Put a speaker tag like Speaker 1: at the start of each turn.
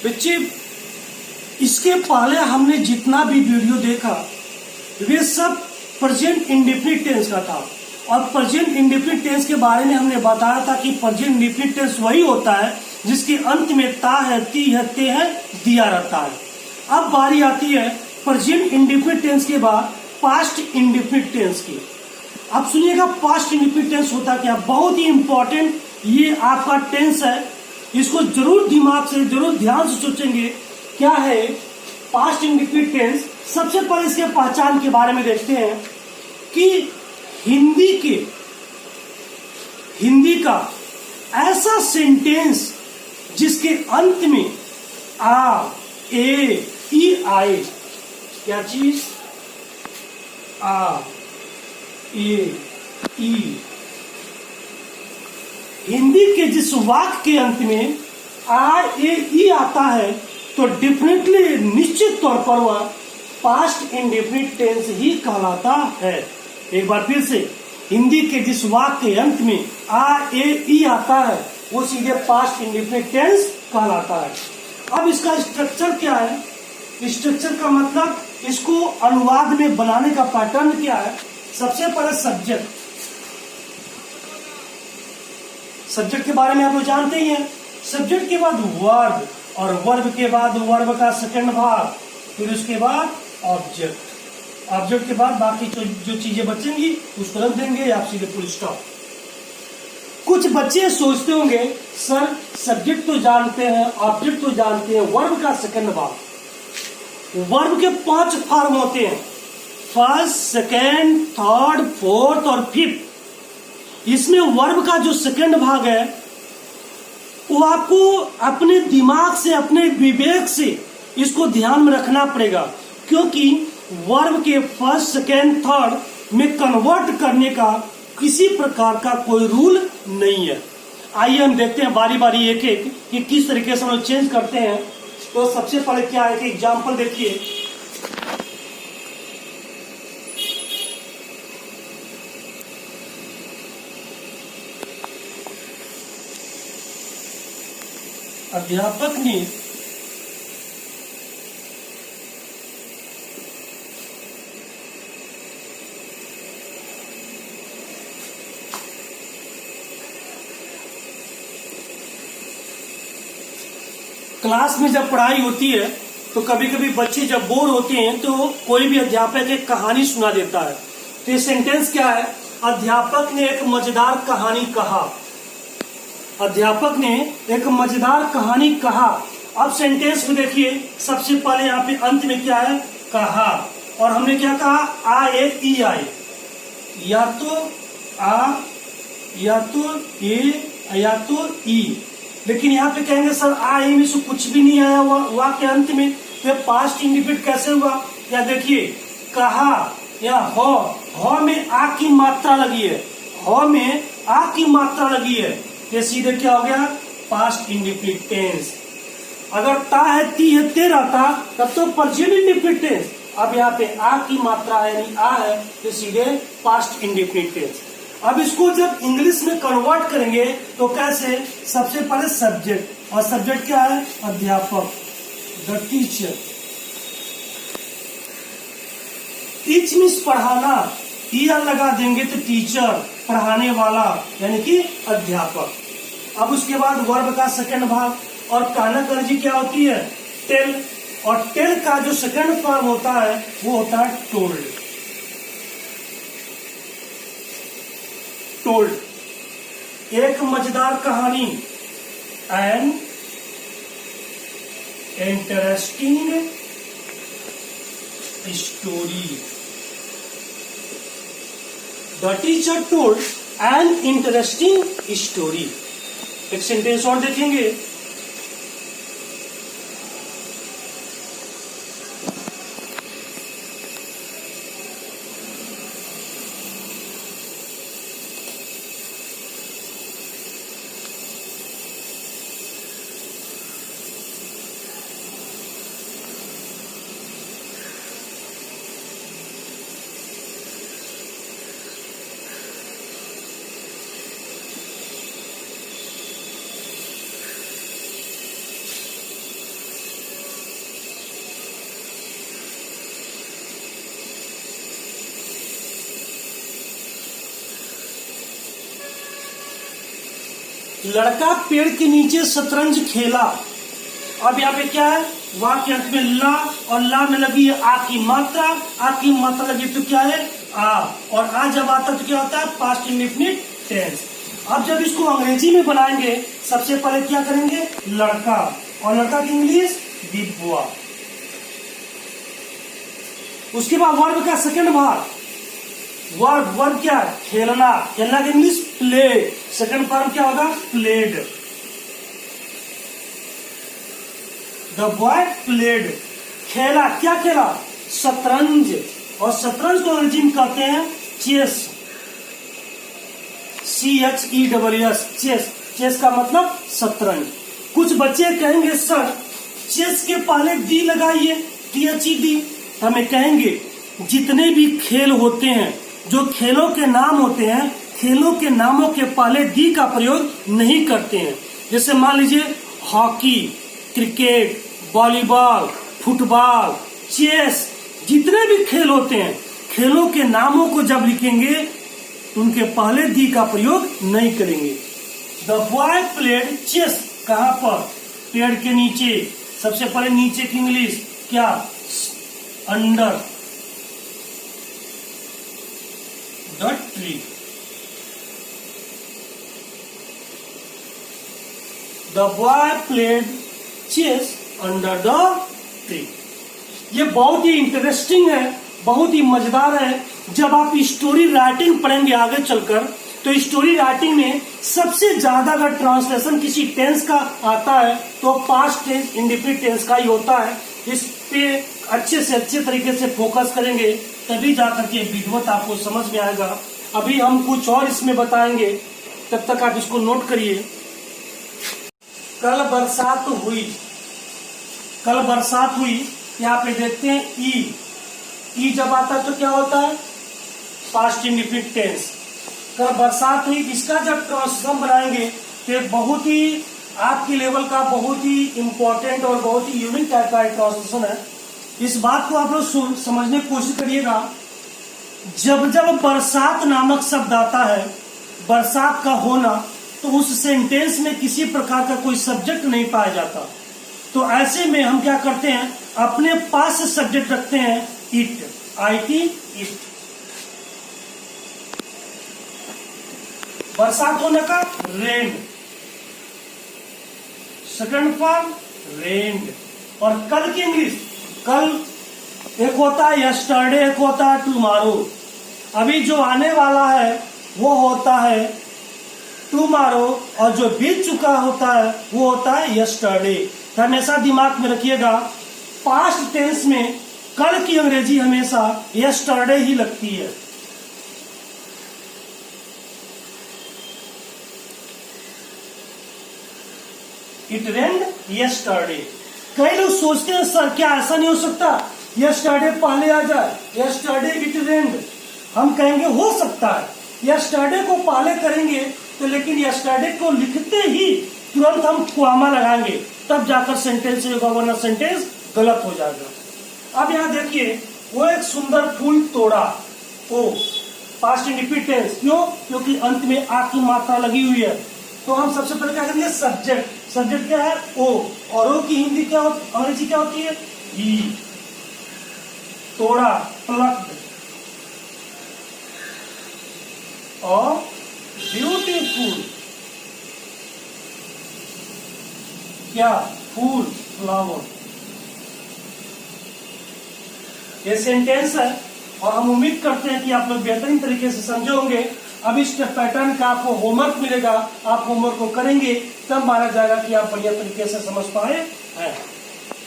Speaker 1: बच्चे इसके पहले हमने जितना भी वीडियो देखा वे सब प्रेजेंट इंडेफिनिट टेंस का था। और प्रेजेंट इंडेफिनिट टेंस के बारे में हमने बताया था कि प्रेजेंट इंडेफिनिट टेंस वही होता है जिसके अंत में ता है, ती है, ते है दिया रहता है। अब बारी आती है प्रेजेंट इंडेफिनिट टेंस के बाद पास्ट इंडेफिनिट टेंस की। अब सुनिएगा पास्ट इंडेफिनिट टेंस होता क्या, बहुत ही इंपॉर्टेंट ये आपका टेंस है, इसको जरूर दिमाग से जरूर ध्यान से सोचेंगे क्या है पास्ट इंडेफिनिट टेंस। सबसे पहले इसके पहचान के बारे में देखते हैं कि हिंदी का ऐसा सेंटेंस जिसके अंत में आ, ए, ई आए, क्या चीज, आ, ए, ई, हिंदी के जिस वाक्य के अंत में आ, ए, ई आता है तो डेफिनेटली निश्चित तौर पर वह पास्ट इंडेफिनिट टेंस ही कहलाता है। एक बार फिर से, हिंदी के जिस वाक्य के अंत में आ, ए, ई आता है वो सीधे पास्ट इंडेफिनिट टेंस कहलाता है। अब इसका स्ट्रक्चर क्या है, स्ट्रक्चर का मतलब इसको अनुवाद में बनाने का पैटर्न क्या है। सबसे पहले सब्जेक्ट के बारे में आप लोग जानते ही हैं। सब्जेक्ट के बाद वर्ब, और वर्ब के बाद वर्ब का सेकंड भाग, फिर उसके बाद ऑब्जेक्ट। ऑब्जेक्ट के बाद बाकी जो चीजें बचेंगी उसको रख देंगे आप सीधे फुल स्टॉप। कुछ बच्चे सोचते होंगे सर सब्जेक्ट तो जानते हैं, ऑब्जेक्ट तो जानते हैं, वर्ब का सेकंड भाग। वर्ब के 5 फॉर्म होते हैं, फर्स्ट, सेकंड, थर्ड, फोर्थ और फिफ्थ। इसमें वर्ब का जो सेकंड भाग है वो आपको अपने दिमाग से, अपने विवेक से इसको ध्यान में रखना पड़ेगा, क्योंकि वर्ब के फर्स्ट, सेकंड, थर्ड में कन्वर्ट करने का किसी प्रकार का कोई रूल नहीं है। आइए हम देखते हैं बारी बारी एक एक कि किस तरीके से हम लोग चेंज करते हैं। तो सबसे पहले क्या है कि एग्जाम्पल देखिए, अध्यापक ने क्लास में जब पढ़ाई होती है तो कभी कभी बच्चे जब बोर होते हैं तो कोई भी अध्यापक एक कहानी सुना देता है। तो ये सेंटेंस क्या है, अध्यापक ने एक मजेदार कहानी कहा। अध्यापक ने एक मजेदार कहानी कहा। अब सेंटेंस में देखिए, सबसे पहले यहाँ पे अंत में क्या है, कहा, और हमने क्या कहा, आ, ए, ई आए। या तो आ, या तो ए, या तो ई। लेकिन यहाँ पे कहेंगे सर आ, ए में से कुछ भी नहीं आया हुआ वाक्य अंत में, तो पास्ट इंडेफिनिट कैसे हुआ। या देखिए, कहा या हो में आ की मात्रा लगी है, हो में आ की मात्रा लगी है, ये सीधे क्या हो गया, पास्ट इंडेफिनिट टेंस। अगर ता है, ती है, ते रहता तब तो प्रेजेंट इंडेफिनिट टेंस। अब यहाँ पे आ की मात्रा है, यानी आ है, तो सीधे पास्ट इंडेफिनिट टेंस। अब इसको जब इंग्लिश में कन्वर्ट करेंगे तो कैसे, सबसे पहले सब्जेक्ट, और सब्जेक्ट क्या है, अध्यापक, द टीचर। टीच मीन्स पढ़ाना, ईयर लगा देंगे तो टीचर, पढ़ाने वाला, यानी कि अध्यापक। अब उसके बाद वर्ब का सेकंड भाग, और कहना कर्जी क्या होती है, टेल, और टेल का जो सेकंड फॉर्म होता है वो होता है टोल्ड। टोल्ड, एक मजेदार कहानी, an interesting story. The teacher told an interesting story. एक सेंटेंस और देखेंगे, लड़का पेड़ के नीचे शतरंज खेला। अब यहाँ पे क्या है, वाक्य अंत में ला और ला में लगी है आ की मात्रा, आ की मात्रा लगी तो क्या है आ, और आ जब आता तो क्या होता है पास्ट इंडेफिनिट टेंस। अब जब इसको अंग्रेजी में बनाएंगे सबसे पहले क्या करेंगे लड़का, और लड़का की इंग्लिश दी बॉय। उसके बाद वर्ब का सेकंड भाग, वर्ब क्या है खेलना, खेलना की इंग्लिश प्ले, सेकंड फॉर्म क्या होगा प्लेड। द बॉय प्लेड, खेला, क्या खेला शतरंज, और शतरंज को अंग्रेजी में कहते हैं चेस, CHESS, चेस, चेस का मतलब शतरंज। कुछ बच्चे कहेंगे सर चेस के पहले डी लगाइए, THED। हमें कहेंगे जितने भी खेल होते हैं, जो खेलों के नाम होते हैं, खेलों के नामों के पहले डी का प्रयोग नहीं करते हैं। जैसे मान लीजिए hockey, cricket, volleyball, football, chess, जितने भी खेल होते हैं, खेलों के नामों को जब लिखेंगे उनके पहले डी का प्रयोग नहीं करेंगे। द बॉय प्लेड चेस, कहां पर पेड़ के नीचे, सबसे पहले नीचे की इंग्लिश क्या under the tree. The boy played chess under the tree. ये बहुत ही इंटरेस्टिंग है, बहुत ही मजेदार है। जब आप स्टोरी राइटिंग पढ़ेंगे आगे चलकर, तो स्टोरी राइटिंग में सबसे ज्यादा अगर ट्रांसलेशन किसी टेंस का आता है तो पास्ट टेंस इंडेफिनिट टेंस का ही होता है। इस पे अच्छे से अच्छे तरीके से फोकस करेंगे तभी जाकर के विधिवत आपको समझ में आएगा। अभी हम कुछ और इसमें बताएंगे, तब तक आप इसको नोट करिए। कल बरसात हुई, कल बरसात हुई, यहाँ पे देखते हैं ई जब आता है तो क्या होता है पास्ट इंडेफिनिट टेंस। कल बरसात हुई, इसका जब ट्रांसलेशन बनाएंगे तो एक बहुत ही आपके लेवल का बहुत ही इंपॉर्टेंट और बहुत ही यूनिक टाइप का ट्रांसलेशन है। इस बात को आप लोग समझने की कोशिश करिएगा। जब जब बरसात नामक शब्द आता है, बरसात का होना, तो उस सेंटेंस में किसी प्रकार का कोई सब्जेक्ट नहीं पाया जाता। तो ऐसे में हम क्या करते हैं, अपने पास सब्जेक्ट रखते हैं इट, IT इट। बरसात होने का रेन, सेकंड फॉर्म रेन्ड। और कल की इंग्लिश, कल एक होता है यस्टरडे, एक होता है टुमारो। अभी जो आने वाला है वो होता है टुमारो, और जो बीत चुका होता है वो होता है यस्टरडे। तो हमेशा दिमाग में रखिएगा पास्ट टेंस में कल की अंग्रेजी हमेशा यस्टरडे ही लगती है। It rained yesterday. कई लोग सोचते हैं सर क्या ऐसा नहीं हो सकता यस्टरडे पहले आ जाए, यस्टरडे इट रेन्ड। हम कहेंगे हो सकता है, यस्टरडे को पहले करेंगे तो, लेकिन यस्टरडे को लिखते ही तुरंत हम कॉमा लगाएंगे तब जाकर सेंटेंस होगा, वरना सेंटेंस गलत हो जाएगा। अब यहाँ देखिए, वो एक सुंदर फूल तोड़ा, ओ पास्ट इंडेफिनिट टेंस, क्यों? क्योंकि अंत में आ की मात्रा लगी हुई है। तो हम सबसे पहले क्या करेंगे सब्जेक्ट, सब्जेक्ट क्या है ओ, और ओ की हिंदी क्या होती, अंग्रेजी क्या होती है ई। तोड़ा प्लक्ड, और ब्यूटीफुल क्या फूल फ्लावर। ये सेंटेंस है और हम उम्मीद करते हैं कि आप लोग बेहतरीन तरीके से समझे होंगे। अब इस पैटर्न का आपको होमवर्क मिलेगा, आप होमवर्क को करेंगे तब माना जाएगा कि आप बढ़िया तरीके से समझ पाए हैं।